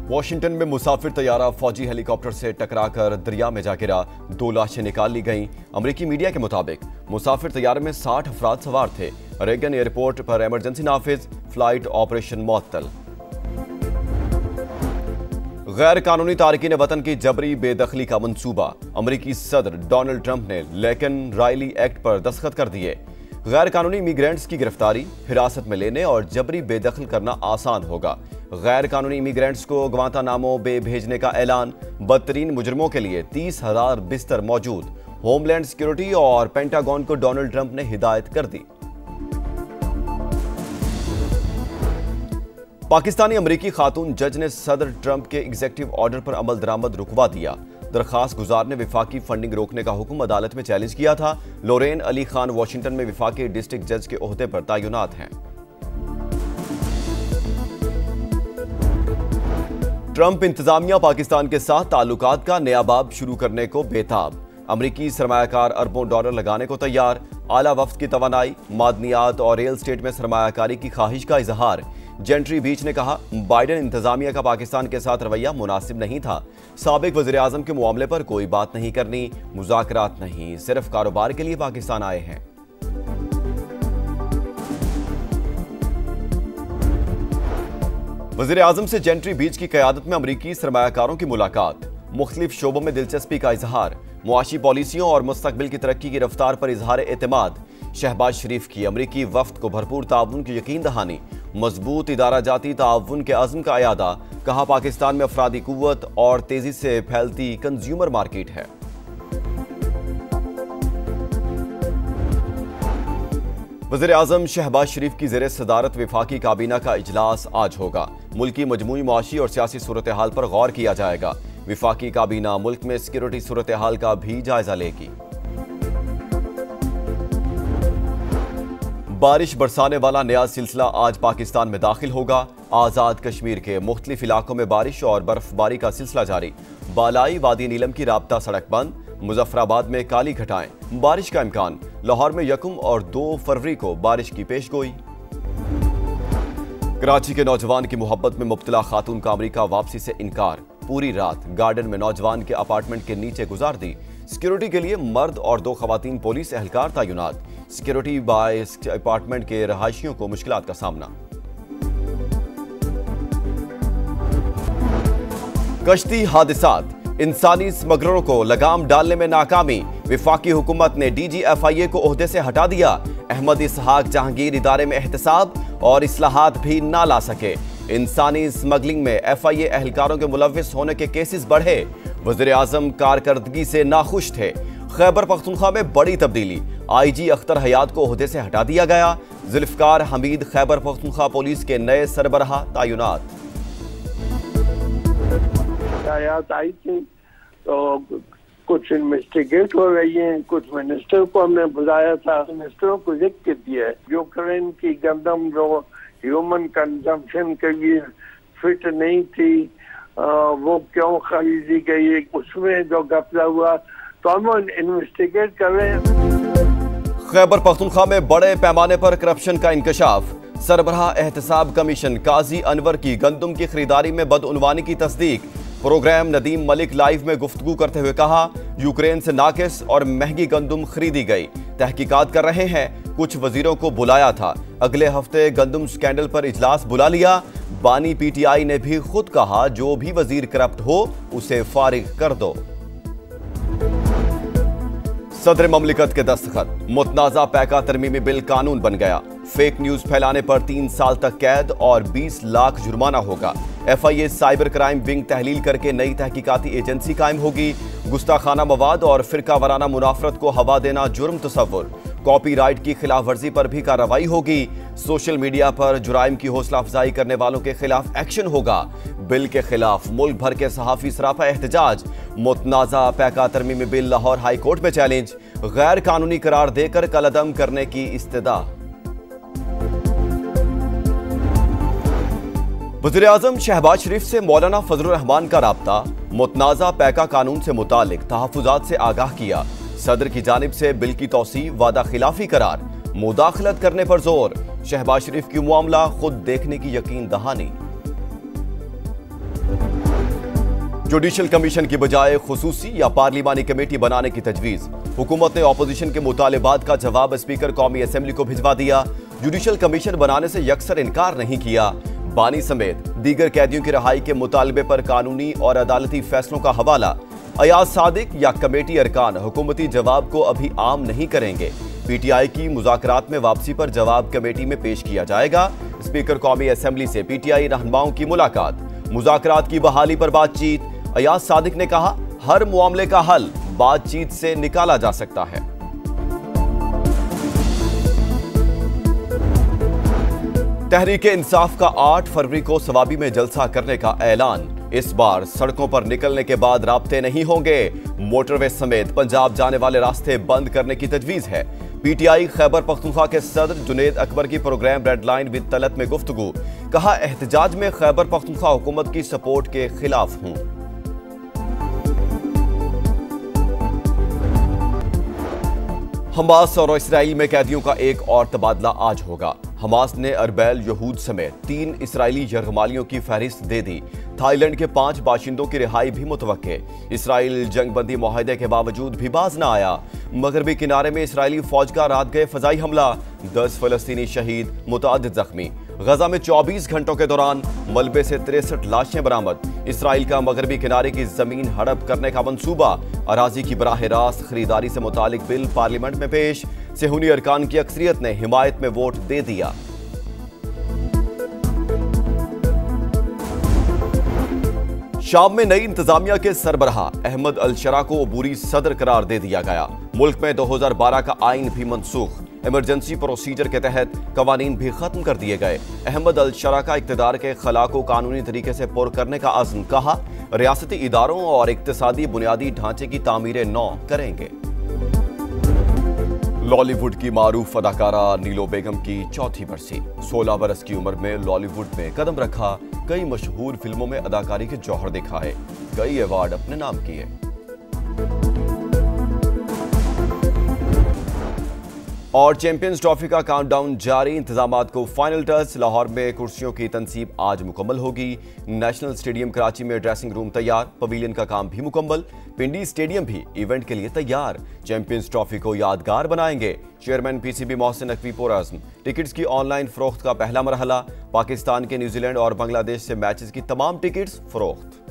Washington में मुसाफिर तैयारा फौजी helicopter से टकराकर दरिया में जा गिरा। 2 लाशें निकाल ली गईं। अमेरिकी मीडिया के मुताबिक मुसाफिर तैयारे में 60 अफराद सवार थे। रेगन एयरपोर्ट पर इमरजेंसी नाफिज, फ्लाइट ऑपरेशन मुअत्तल। गैर कानूनी तारकीन वतन की जबरी बेदखली का मंसूबा। अमेरिकी सदर डोनाल्ड ट्रंप ने लेकिन रायली एक्ट पर दस्तखत कर दिए। गैर कानूनी इमिग्रेंट्स की गिरफ्तारी, हिरासत में लेने और जबरी बेदखल करना आसान होगा। गैर कानूनी इमिग्रेंट्स को ग्वांतानामो बे भेजने का ऐलान। बदतरीन मुजरिमों के लिए 30,000 बिस्तर मौजूद। होमलैंड सिक्योरिटी और पेंटागन को डोनाल्ड ट्रंप ने हिदायत कर दी। पाकिस्तानी अमेरिकी खातून जज ने सदर ट्रंप के एग्जीक्यूटिव ऑर्डर पर अमल दरामद रुकवा दिया। दरखास्त गुजार ने विफाकी फंडिंग रोकने का हुक्म अदालत में चैलेंज किया था। लोरेन अली खान वॉशिंगटन में विफाकी डिस्ट्रिक्ट जज के ओहदे पर तैनात हैं। ट्रंप इंतजामिया पाकिस्तान के साथ ताल्लुकात का नया बाब शुरू करने को बेताब। अमेरिकी सरमायाकार अरबों डॉलर लगाने को तैयार। आला वफ्द की तवानाई, मादनियात और रियल एस्टेट में सरमायाकारी की ख्वाहिश का इजहार। जेंट्री बीच ने कहा, बाइडेन इंतजामिया का पाकिस्तान के साथ रवैया मुनासिब नहीं था। साबिक वज़ीर आज़म के मामले पर कोई बात नहीं करनी, मुज़ाकरात नहीं, सिर्फ कारोबार के लिए पाकिस्तान आए हैं। वज़ीर आज़म से जेंट्री बीच की क़यादत में अमरीकी सरमायाकारों की मुलाकात। मुख्तलिफ शोबों में दिलचस्पी का इजहार। मुआशी पॉलिसियों और मुस्तकबिल की तरक्की की रफ्तार पर इजहार एतमाद। शहबाज शरीफ की अमरीकी वफ्द को भरपूर ताउन की यकीन दहानी। मजबूत इदारा जाती ताउन के अज़्म का अयादा। कहा, पाकिस्तान में अफरादी कुव्वत और तेजी से फैलती कंज्यूमर मार्केट है। वज़ीर आज़म शहबाज शरीफ की ज़ेरे सदारत वफाकी काबीना का इजलास आज होगा। मुल्की मजमूई मुआशी और सियासी सूरत हाल पर गौर किया जाएगा। वफाकी काबीना मुल्क में सिक्योरिटी सूरत हाल का भी जायजा लेगी। बारिश बरसाने वाला नया सिलसिला आज पाकिस्तान में दाखिल होगा। आज़ाद कश्मीर के मुख्तलिफ इलाकों में बारिश और बर्फबारी का सिलसिला जारी। बालाई वादी नीलम की राब्ता सड़क बंद। मुजफ्फराबाद में काली घटाएं, बारिश का इम्कान। लाहौर में 1 और 2 फरवरी को बारिश की पेशगोई। कराची के नौजवान की मोहब्बत में मुब्तला खातून का अमरीका वापसी से इनकार। पूरी रात गार्डन में नौजवान के अपार्टमेंट के नीचे गुजार दी। सिक्योरिटी के लिए मर्द और 2 खवातीन पुलिस एहलकार तैनात। सिक्योरिटी बायस अपार्टमेंट के रहायशियों को मुश्किलात का सामना। कश्ती हादसात, इंसानी स्मगलरों को लगाम डालने में नाकामी। वफाकी हुकूमत ने DGFIA को ओहदे से हटा दिया। अहमद इसहाक जहांगीर इदारे में एहतसाब और इस्लाहात भी ना ला सके। इंसानी स्मगलिंग में FIA एहलकारों के मुलव्विस होने के केसेस बढ़े। वज़ीर आज़म कारकर्दगी से नाखुश थे। खैबर पख्तूनख्वा में बड़ी तब्दीली। IG अख्तर हयात को ओहदे से हटा दिया गया। जुल्फ़िकार हमीद खैबर पख्तूनख्वा पुलिस के नए सरबराह तैनात। हयात आई थी तो कुछ इन्वेस्टिगेट हो रही हैं। कुछ मिनिस्टर को हमने बुलाया था, मिनिस्टरों को लिख के दिया है। यूक्रेन की गंदम जो ह्यूमन कंजम्पशन के लिए फिट नहीं थी, वो क्यों खरीदी गई, उसमें जो घपला हुआ तो हम इन्वेस्टिगेट कर रहे हैं। खैबर पख्तूनख्वा में बड़े पैमाने पर करप्शन का इंकशाफ। सरबराह एहतसाब कमीशन काजी अनवर की गंदम की खरीदारी में बदउनवानी की तस्दीक। प्रोग्राम नदीम मलिक लाइव में गुफ्तगू करते हुए कहा, यूक्रेन से नाकिस और महंगी गंदम खरीदी गई। तहकीकात कर रहे हैं। कुछ वजीरों को बुलाया था। अगले हफ्ते गंदम स्कैंडल पर इजलास बुला लिया। बानी PTI ने भी खुद कहा, जो भी वजीर करप्ट हो उसे फारिग कर दो। सदर ममलिकत के दस्तखत। मुतनाज़ा पैका तरमीमी बिल कानून बन गया। फेक न्यूज फैलाने पर 3 साल तक कैद और 20 लाख जुर्माना होगा। FIA साइबर क्राइम विंग तहलील करके नई तहकीकाती एजेंसी कायम होगी। गुस्ताखाना मवाद और फिरका वराना मुनाफरत को हवा देना जुर्म तसव्वुर। कॉपीराइट की खिलाफ वर्जी पर भी कार्रवाई होगी। सोशल मीडिया पर जुराइम की हौसला अफजाई करने वालों के खिलाफ एक्शन होगा। बिल के खिलाफ मुल्क भर के सहाफी सरापा एहतजाज। मुतनाज़ा पैका तरमीमी बिल लाहौर हाई कोर्ट में चैलेंज। गैर कानूनी करार देकर कलअदम करने की इस्तदा। वज़ीर आज़म शहबाज शरीफ से मौलाना फजलुर रहमान का राब्ता। मुतनाज़ा पैका कानून से मुतालिक तहफ़्फ़ुज़ात से आगाह किया। सदर की जानिब से बिल की तौसी वादा खिलाफी करार। मुदाखलत करने पर जोर। शहबाज शरीफ की मामला खुद देखने की यकीन दहानी। जुडिशल कमीशन की बजाय खुसूसी या पार्लिमानी कमेटी बनाने की तजवीज। हुकूमत ने ऑपोजिशन के मुतालिबात का जवाब स्पीकर कौमी असेंबली को भिजवा दिया। जुडिशल कमीशन बनाने से यकसर इनकार नहीं किया। बानी समेत दीगर कैदियों की रिहाई के मुतालबे पर कानूनी और अदालती फैसलों का हवाला। अयाज सादिक या कमेटी अरकान हुकूमती जवाब को अभी आम नहीं करेंगे। पीटीआई की मुज़ाकरात में वापसी पर जवाब कमेटी में पेश किया जाएगा। स्पीकर कौमी असेंबली से पीटीआई रहनुमाओं की मुलाकात। मुज़ाकरात की बहाली पर बातचीत। अयाज सादिक ने कहा, हर मामले का हल बातचीत से निकाला जा सकता है। तहरीके इंसाफ का 8 फरवरी को सवाबी में जलसा करने का ऐलान। इस बार सड़कों पर निकलने के बाद राब्ते नहीं होंगे। मोटरवे समेत पंजाब जाने वाले रास्ते बंद करने की तजवीज है। पीटीआई खैबर पख्तूनख्वा के सदर जुनेद अकबर की program red line with Talat में गुफ्तगू। कहा, एहतजाज में खैबर पख्तूनख्वा हुकूमत की सपोर्ट के खिलाफ हूं। हमास और इसराइल में कैदियों का एक और तबादला आज होगा। हमास ने अरबैल यहूद समेत 3 इसराइली यरगमालियों की फहरिस्त दे दी। थाईलैंड के 5 बाशिंदों की रिहाई भी मुतवक्के। इसराइल जंगबंदी मुआहदे के बावजूद भी बाज न आया। मगरबी किनारे में इसराइली फौज का रात गए फजाई हमला। 10 फलस्तीनी शहीद, मुतादिद जख्मी। गजा में 24 घंटों के दौरान मलबे से 63 लाशें बरामद। इसराइल का मगरबी किनारे की जमीन हड़प करने का मंसूबा। अराजी की बराह रास्त खरीदारी से मुतालिक बिल पार्लियामेंट में पेश। सेहूनी अरकान की अक्सरियत ने हिमायत में वोट दे दिया। शाम में नई इंतजामिया के सरबराह अहमद अल शरा को अबूरी सदर करार दे दिया गया। मुल्क में 2012 का आइन भी मनसूख। इमरजेंसी प्रोसीजर के तहत कवानीन भी खत्म कर दिए गए। अहमद अल शरा का इक़्तिदार के खला को कानूनी तरीके से पुर करने का अज़्म। कहा, रियासती इदारों और इक़्तिसादी बुनियादी ढांचे की तामीर नौ करेंगे। लॉलीवुड की मारूफ अदाकारा नीलो बेगम की चौथी बरसी। 16 बरस की उम्र में लॉलीवुड में कदम रखा। कई मशहूर फिल्मों में अदाकारी के जौहर दिखाए। कई अवार्ड अपने नाम किए। और चैंपियंस ट्रॉफी का काउंटडाउन जारी। इंतजामात को फाइनल टच। लाहौर में कुर्सियों की तनसीब आज मुकम्मल होगी। नेशनल स्टेडियम कराची में ड्रेसिंग रूम तैयार। पवेलियन का काम भी मुकम्मल। पिंडी स्टेडियम भी इवेंट के लिए तैयार। चैंपियंस ट्रॉफी को यादगार बनाएंगे चेयरमैन पीसीबी मोहसिन नकवी पुरअज़्म। टिकट्स की ऑनलाइन फरोख्त का पहला मरहला। पाकिस्तान के न्यूजीलैंड और बांग्लादेश से मैचेस की तमाम टिकट्स फरोख्त।